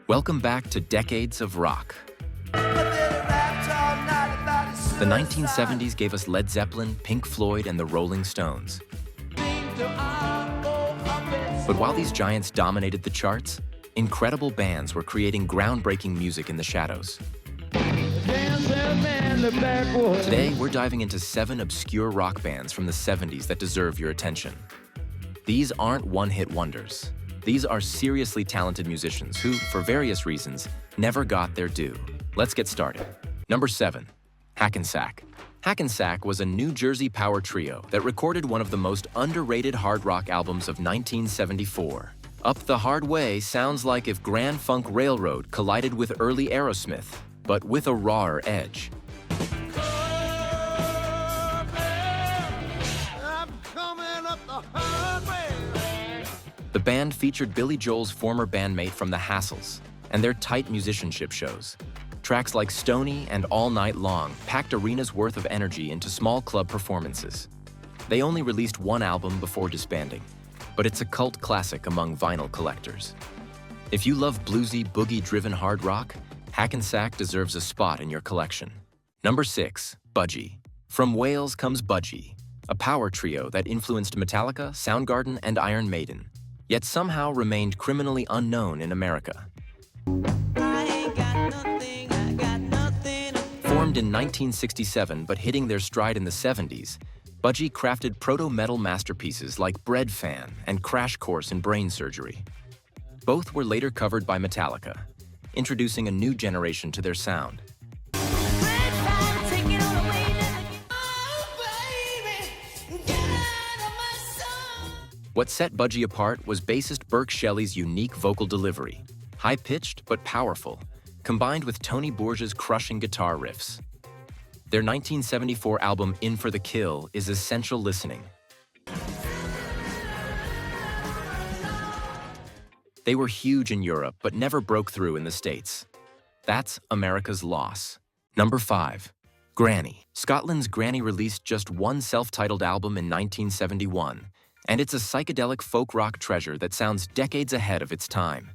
Welcome back to Decades of Rock. The 1970s gave us Led Zeppelin, Pink Floyd, and the Rolling Stones. But while these giants dominated the charts, incredible bands were creating groundbreaking music in the shadows. Today, we're diving into 7 obscure rock bands from the 70s that deserve your attention. These aren't one-hit wonders. These are seriously talented musicians who, for various reasons, never got their due. Let's get started. Number 7, Hackensack. Hackensack was a New Jersey power trio that recorded one of the most underrated hard rock albums of 1974. Up the Hard Way sounds like if Grand Funk Railroad collided with early Aerosmith, but with a rawer edge. The band featured Billy Joel's former bandmate from the Hassles, and their tight musicianship shows. Tracks like Stoney and All Night Long packed arenas worth of energy into small club performances. They only released one album before disbanding, but it's a cult classic among vinyl collectors. If you love bluesy, boogie-driven hard rock, Hackensack deserves a spot in your collection. Number 6, Budgie. From Wales comes Budgie, a power trio that influenced Metallica, Soundgarden, and Iron Maiden, yet somehow remained criminally unknown in America. Formed in 1967 but hitting their stride in the 70s, Budgie crafted proto-metal masterpieces like Bread Fan and Crash Course in Brain Surgery. Both were later covered by Metallica, introducing a new generation to their sound. What set Budgie apart was bassist Burke Shelley's unique vocal delivery, high-pitched but powerful, combined with Tony Bourge's crushing guitar riffs. Their 1974 album In for the Kill is essential listening. They were huge in Europe but never broke through in the States. That's America's loss. Number 5, Granny. Scotland's Granny released just one self-titled album in 1971, and it's a psychedelic folk rock treasure that sounds decades ahead of its time.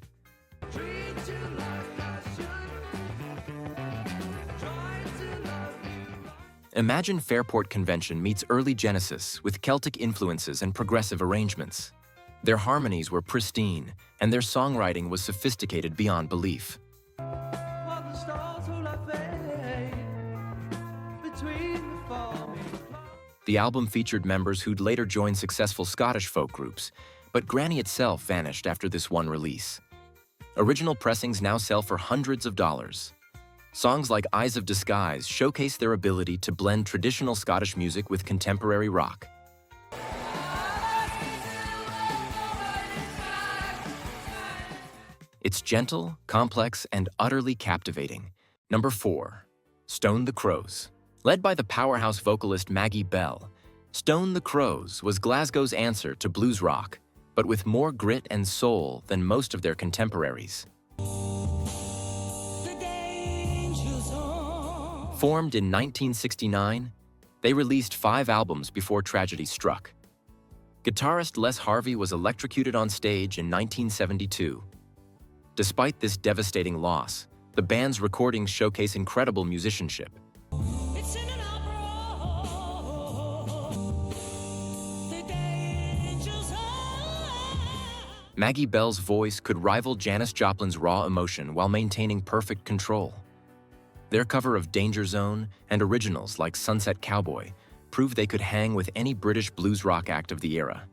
Imagine Fairport Convention meets early Genesis with Celtic influences and progressive arrangements. Their harmonies were pristine, and their songwriting was sophisticated beyond belief. The album featured members who'd later joined successful Scottish folk groups, but Granny itself vanished after this one release. Original pressings now sell for hundreds of dollars. Songs like Eyes of Disguise showcase their ability to blend traditional Scottish music with contemporary rock. It's gentle, complex, and utterly captivating. Number 4, Stone the Crows. Led by the powerhouse vocalist Maggie Bell, Stone the Crows was Glasgow's answer to blues rock, but with more grit and soul than most of their contemporaries. Formed in 1969, they released 5 albums before tragedy struck. Guitarist Les Harvey was electrocuted on stage in 1972. Despite this devastating loss, the band's recordings showcase incredible musicianship. Maggie Bell's voice could rival Janis Joplin's raw emotion while maintaining perfect control. Their cover of Danger Zone and originals like Sunset Cowboy proved they could hang with any British blues rock act of the era.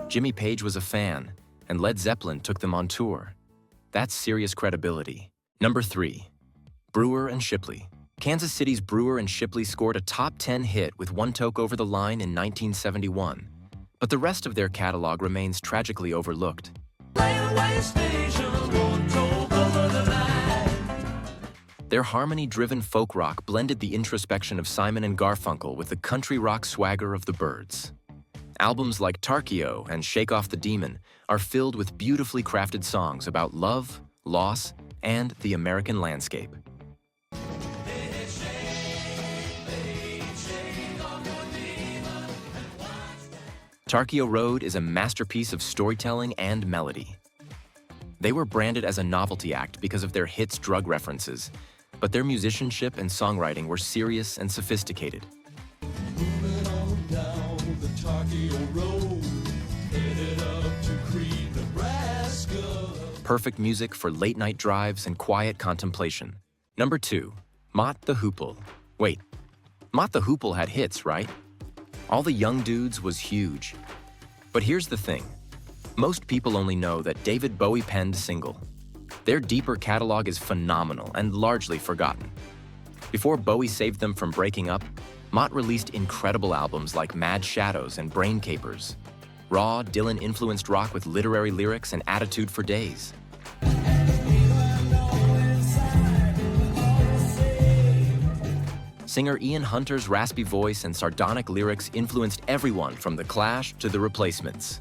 Jimmy Page was a fan, and Led Zeppelin took them on tour. That's serious credibility. Number 3, Brewer and Shipley. Kansas City's Brewer and Shipley scored a top 10 hit with One Toke Over the Line in 1971, but the rest of their catalog remains tragically overlooked. Their harmony-driven folk rock blended the introspection of Simon and Garfunkel with the country rock swagger of the Byrds. Albums like Tarkio and Shake Off the Demon are filled with beautifully crafted songs about love, loss, and the American landscape. Tarkio Road is a masterpiece of storytelling and melody. They were branded as a novelty act because of their hits' drug references, but their musicianship and songwriting were serious and sophisticated. Moving on down the Tarkio Road, headed up to Creed, Nebraska. Perfect music for late-night drives and quiet contemplation. Number 2, Mott the Hoople. Wait, Mott the Hoople had hits, right? All the Young Dudes was huge. But here's the thing. Most people only know that David Bowie penned single. Their deeper catalog is phenomenal and largely forgotten. Before Bowie saved them from breaking up, Mott released incredible albums like Mad Shadows and Brain Capers. Raw, Dylan-influenced rock with literary lyrics and attitude for days. Singer Ian Hunter's raspy voice and sardonic lyrics influenced everyone from The Clash to The Replacements.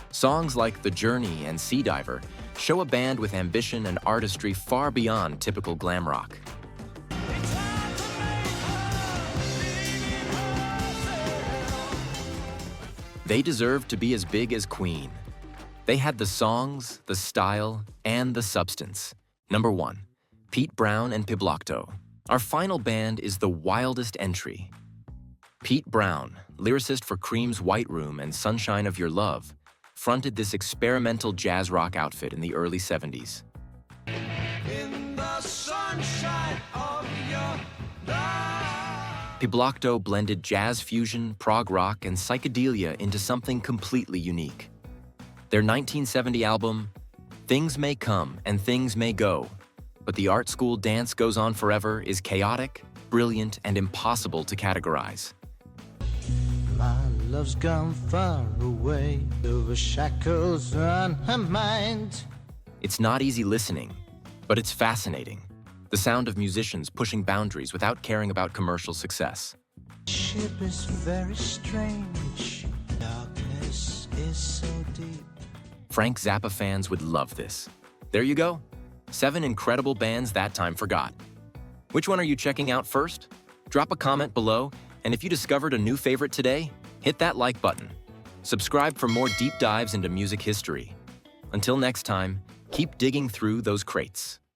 Songs like The Journey and Sea Diver show a band with ambition and artistry far beyond typical glam rock. They deserved to be as big as Queen. They had the songs, the style, and the substance. Number 1, Pete Brown and Piblokto. Our final band is the wildest entry. Pete Brown, lyricist for Cream's White Room and Sunshine of Your Love, fronted this experimental jazz rock outfit in the early 70s. In the sunshine of your love. Piblokto blended jazz fusion, prog rock, and psychedelia into something completely unique. Their 1970 album, Things May Come and Things May Go, but the art school dance goes on forever, is chaotic, brilliant, and impossible to categorize. My love's gone far away, over shackles on her mind. It's not easy listening, but it's fascinating. The sound of musicians pushing boundaries without caring about commercial success. Ship is very strange. Darkness is so deep. Frank Zappa fans would love this. There you go. 7 incredible bands that time forgot. Which one are you checking out first? Drop a comment below, and if you discovered a new favorite today, hit that like button. Subscribe for more deep dives into music history. Until next time, keep digging through those crates.